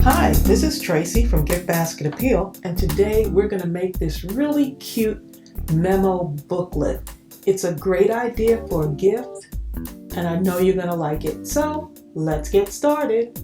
Hi, this is Tracey from GiftBasketAppeal, and today we're going to make this really cute memo booklet. It's a great idea for a gift, and I know you're going to like it. So let's get started.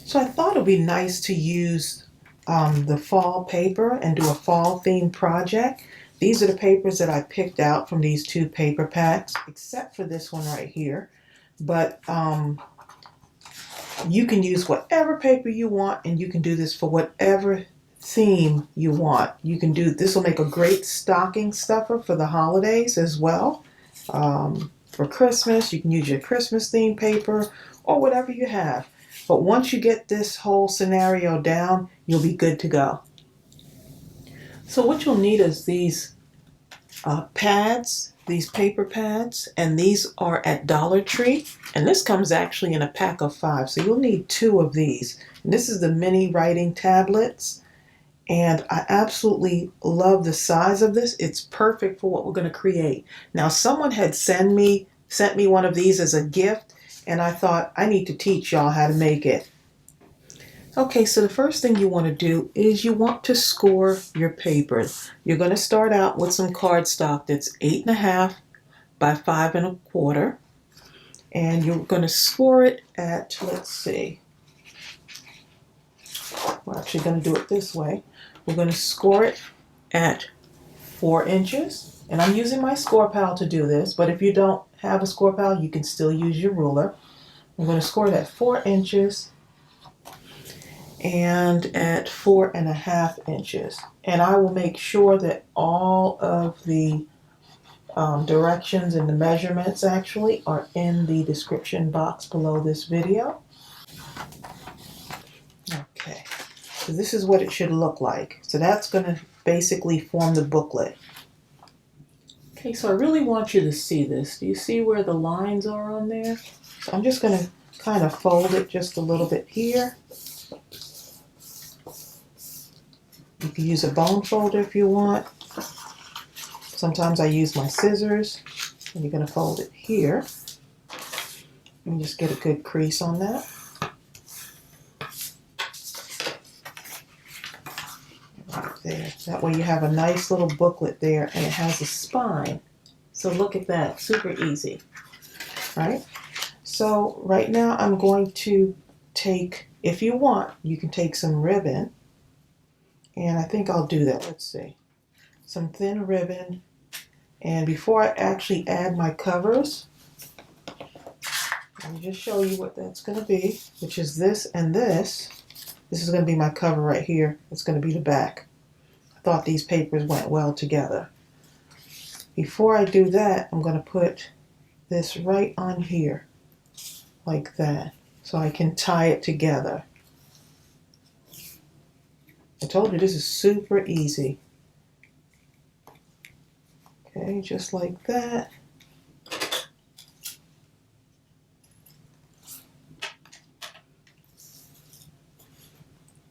So I thought it would be nice to use the fall paper and do a fall themed project. These are the papers that I picked out from these two paper packs, except for this one right here. But you can use whatever paper you want, and you can do this for whatever theme you want. You can do this will make a great stocking stuffer for the holidays as well. For Christmas, you can use your Christmas themed paper or whatever you have. But once you get this whole scenario down, you'll be good to go. So what you'll need is these pads, these paper pads, and these are at Dollar Tree, and this comes actually in a pack of 5, so you'll need 2 of these. And this is the mini writing tablets, and I absolutely love the size of this. It's perfect for what we're going to create. Now, someone had sent me one of these as a gift, and I thought I need to teach y'all how to make it. Okay, so the first thing you want to do is you want to score your paper. You're going to start out with some cardstock that's 8.5 by 5 1/4. And you're going to score it at, let's see. We're actually going to do it this way. We're going to score it at 4 inches. And I'm using my score pal to do this, but if you don't have a score pal, you can still use your ruler. I'm going to score it at 4 inches. And at 4.5 inches. And I will make sure that all of the directions and the measurements actually are in the description box below this video. Okay, so this is what it should look like. So that's going to basically form the booklet. Okay, so I really want you to see this. Do you see where the lines are on there? So I'm just going to kind of fold it just a little bit here. You can use a bone folder if you want. Sometimes I use my scissors. And you're going to fold it here. And just get a good crease on that. Right there. That way you have a nice little booklet there, and it has a spine. So look at that. Super easy. Right? So right now I'm going to take, if you want, you can take some ribbon. And I think I'll do that. Let's see. Some thin ribbon. And before I actually add my covers, let me just show you what that's going to be, which is this and this. This is going to be my cover right here. It's going to be the back. I thought these papers went well together. Before I do that, I'm going to put this right on here, like that, so I can tie it together. I told you this is super easy. Okay, just like that.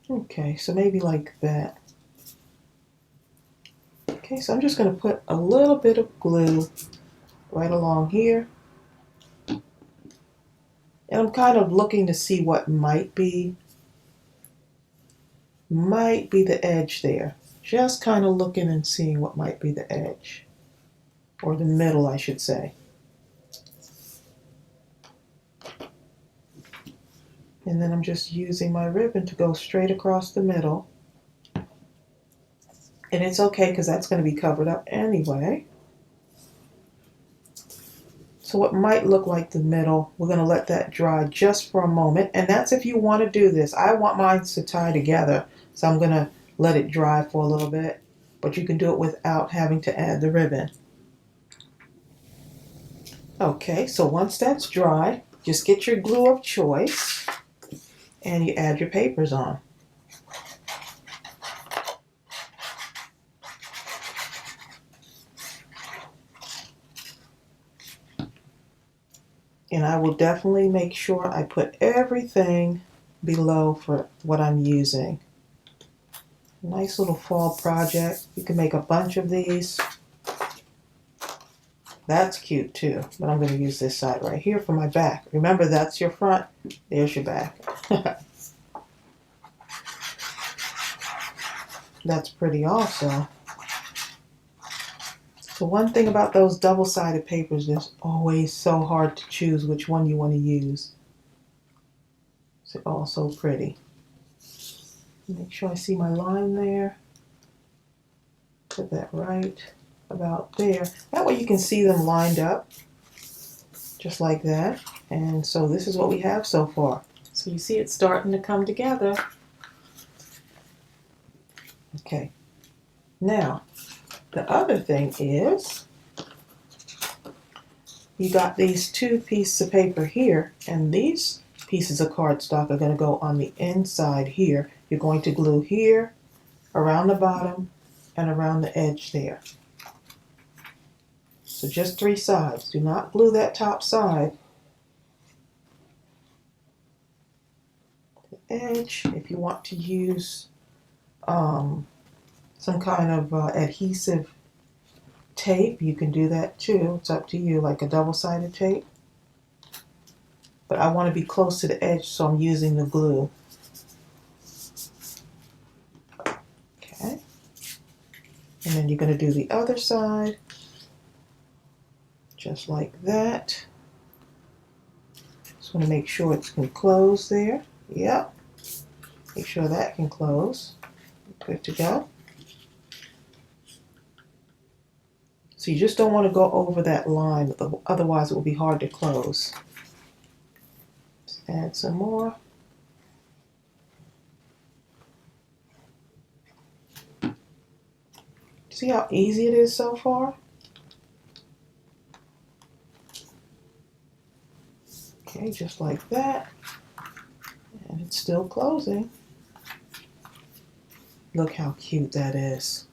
Okay, so maybe like that. Okay, so I'm just going to put a little bit of glue right along here. And I'm kind of looking to see what might be the edge there. Just kind of looking and seeing what might be the edge. Or the middle, I should say. And then I'm just using my ribbon to go straight across the middle. And it's okay because that's going to be covered up anyway. So what might look like the middle, we're going to let that dry just for a moment. And that's if you want to do this. I want mine to tie together, so I'm going to let it dry for a little bit. But you can do it without having to add the ribbon. Okay, so once that's dry, just get your glue of choice and you add your papers on. And I will definitely make sure I put everything below for what I'm using. Nice little fall project. You can make a bunch of these. That's cute too, but I'm going to use this side right here for my back. Remember, that's your front, there's your back. That's pretty also. The one thing about those double-sided papers, it's always so hard to choose which one you want to use. It's all so pretty. Make sure I see my line there. Put that right about there. That way you can see them lined up, just like that. And so this is what we have so far. So you see it's starting to come together. Okay. Now, the other thing is, you got these two pieces of paper here, and these pieces of cardstock are going to go on the inside here. You're going to glue here, around the bottom, and around the edge there. So just 3 sides. Do not glue that top side. The edge, if you want to use some kind of adhesive tape, you can do that too. It's up to you, like a double-sided tape. But I want to be close to the edge, so I'm using the glue. Okay. And then you're going to do the other side, just like that. Just want to make sure it can close there. Yep. Make sure that can close. Good to go. So you just don't want to go over that line, otherwise it will be hard to close. Let's add some more. See how easy it is so far? Okay, just like that. And it's still closing. Look how cute that is.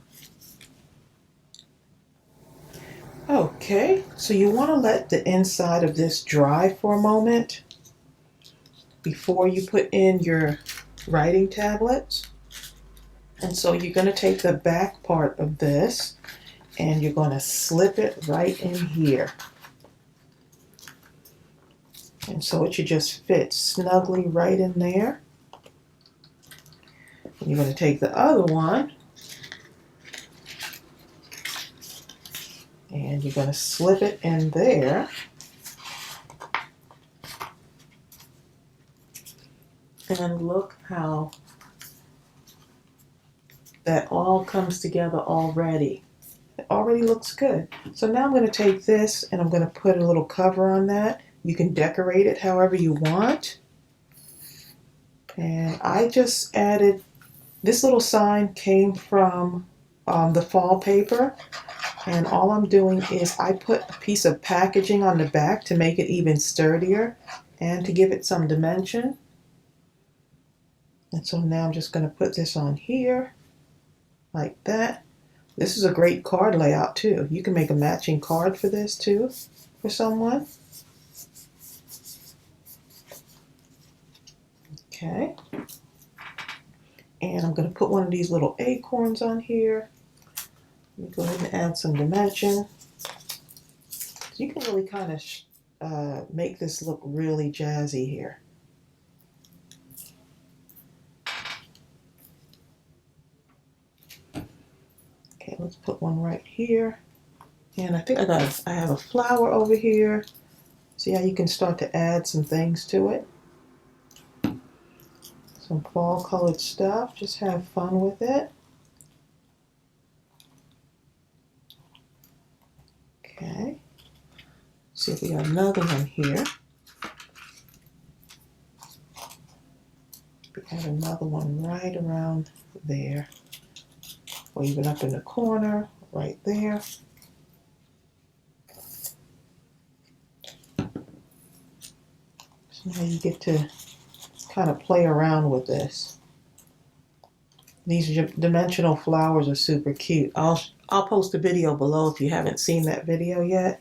Okay, so you want to let the inside of this dry for a moment before you put in your writing tablets. And so you're going to take the back part of this and you're going to slip it right in here. And so it should just fit snugly right in there. And you're going to take the other one and you're going to slip it in there. And look how that all comes together already. It already looks good. So now I'm going to take this and I'm going to put a little cover on that. You can decorate it however you want. And I just added, this little sign came from the fall paper. And all I'm doing is I put a piece of packaging on the back to make it even sturdier and to give it some dimension. And so now I'm just going to put this on here like that. This is a great card layout too. You can make a matching card for this too, for someone. Okay. And I'm going to put one of these little acorns on here. Let me go ahead and add some dimension. So you can really kind of make this look really jazzy here. Okay, let's put one right here. And I think I have a flower over here. See how you can start to add some things to it. Some fall colored stuff. Just have fun with it. Okay. See if we got another one here. We have another one right around there. Or even up in the corner, right there. So now you get to kind of play around with this. These dimensional flowers are super cute. I'll post a video below if you haven't seen that video yet.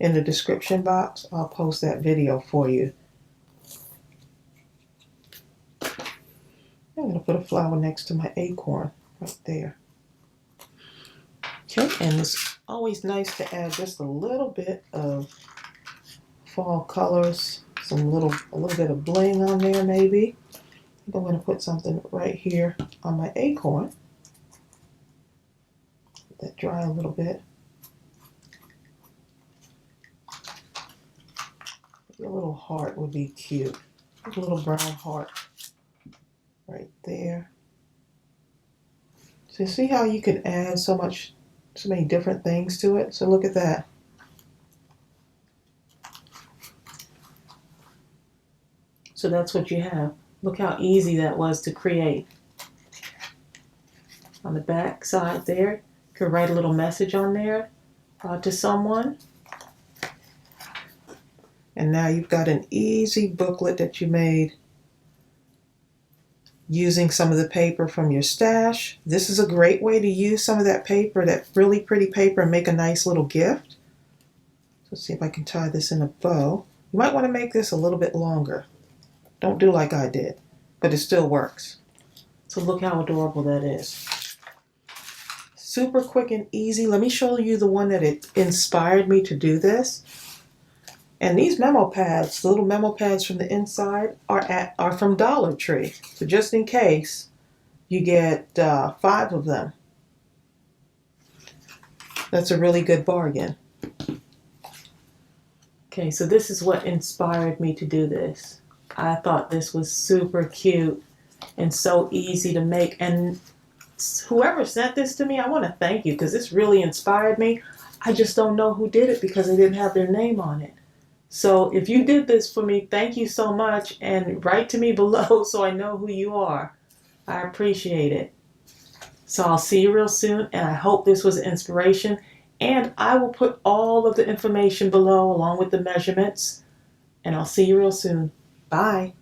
In the description box, I'll post that video for you. I'm going to put a flower next to my acorn right there. Okay, and it's always nice to add just a little bit of fall colors. a little bit of bling on there maybe. I think I'm going to put something right here on my acorn. Let that dry a little bit. Maybe a little heart would be cute. A little brown heart right there. So you see how you can add so many different things to it? So look at that. So that's what you have. Look how easy that was to create. On the back side there, you could write a little message on there to someone. And now you've got an easy booklet that you made using some of the paper from your stash. This is a great way to use some of that paper, that really pretty paper, and make a nice little gift. So let's see if I can tie this in a bow. You might want to make this a little bit longer. Don't do like I did, but it still works. So look how adorable that is. Super quick and easy. Let me show you the one that it inspired me to do this. And these memo pads, the little memo pads from the inside, are from Dollar Tree. So just in case, you get 5 of them. That's a really good bargain. Okay, so this is what inspired me to do this. I thought this was super cute and so easy to make. And whoever sent this to me, I want to thank you because this really inspired me. I just don't know who did it because they didn't have their name on it. So if you did this for me, thank you so much, and write to me below so I know who you are. I appreciate it. So I'll see you real soon, and I hope this was an inspiration. And I will put all of the information below along with the measurements, and I'll see you real soon. Bye.